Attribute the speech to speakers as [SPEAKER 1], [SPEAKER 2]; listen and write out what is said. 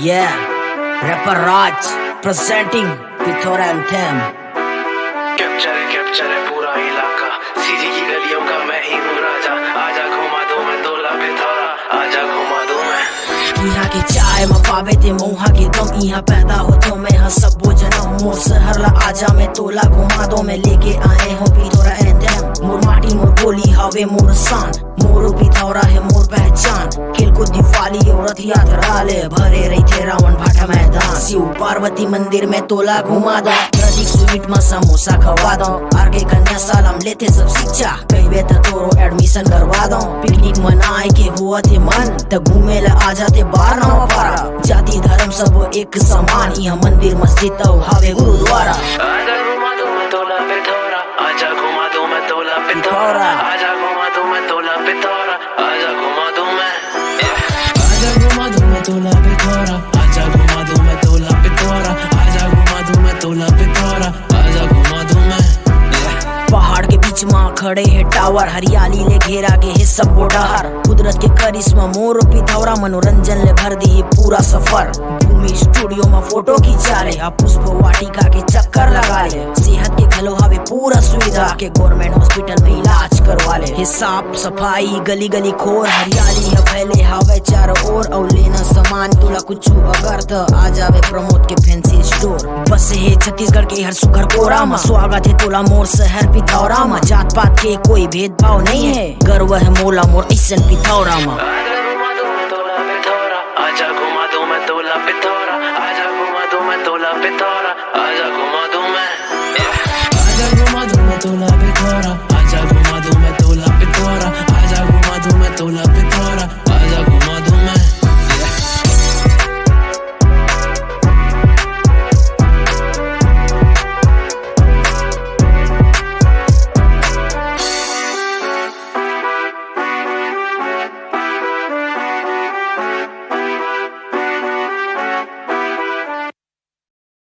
[SPEAKER 1] Yeah, rapper Raj presenting Pithora Anthem.
[SPEAKER 2] Capture है पूरा इलाका, सीजी की गलियों का मैं ही हूँ राजा। आजा घुमा दूं मैं तोला पिथौरा, आजा घुमा दूं मैं।
[SPEAKER 1] यहाँ की चाय में पावे ते मोहा के दम, यहाँ पैदा हो तो मैं हाँ सब वो जन्म। मोर शहर ला आजा मैं तोला घुमा दो, मैं लेके आए हूँ पिथौरा एंथम। मोर माटी मोर बोली हवे मोर शान, मोर पिथौरा है मोर पहचान। खेल को दिवाली और रथिया धराले, भरे रही थे रावण भाटा मैदान। शिव पार्वती मंदिर में तोला घुमा दो, प्रतीक स्वीट में समोसा खवा दो। आगे कन्या सालम लेते सब शिक्षा, कई बेटा तोरो एडमिशन करवा दो। पिकनिक मनाए के हुआ थे मन, त घूमे ला आ जाते बार ना पारा। जाति धर्म सब एक समान, यह मंदिर मस्जिद तो हवे गुरुद्वारा।
[SPEAKER 2] आजा घुमा दूं मैं तोला पिथौरा, आजा घुमा दूं मैं तोला पिथौरा, आजा घुमा दूं मैं तोला पिथौरा, आजा घुमा दूं मैं। आजा घुमा दूं मैं तोला पिथौरा, आजा घुमा दूं मैं तोला पिथौरा, आजा घुमा दूं मैं तोला पिथौरा, आजा घुमा दूं मैं।
[SPEAKER 1] पहाड़ के बीच में खड़े है टावर, हरियाली ले घेरा के है सब बोडहर। कुदरत के करिश्मा मोर पिथौरा, मनोरंजन ले भर दी पूरा सफर। भूमि स्टूडियो में फोटो खिंचा ले, पुष्प वाटिका के चक्कर लगा ले। सेहत के घलो हवे पूरा सुविधा, के गवर्नमेंट हॉस्पिटल में इलाज करवा ले। हे साफ सफाई गली गली खोर, हरियाली है फैले हवे चारों ओर। और लेना सामान तोला कुछ अगर तो आ जावे प्रमोद के फैंसी स्टोर। बस है छत्तीसगढ़ के हर सुघर कोरा में, स्वागत है तोला मोर शहर पिथौरा में। जात पात के कोई भेदभाव नहीं है, गर्व है मोला मोर ऐसन पिथौरा में।
[SPEAKER 2] आजा घुमा दूं मैं तोला पिथौरा, आजा घुमा दूं मैं तोला पिथौरा, आजा घुमा दूं मैं तोला पिथौरा, आजा घुमा दूं मैं। आजा घुमा दूं मैं तोला पिथौरा।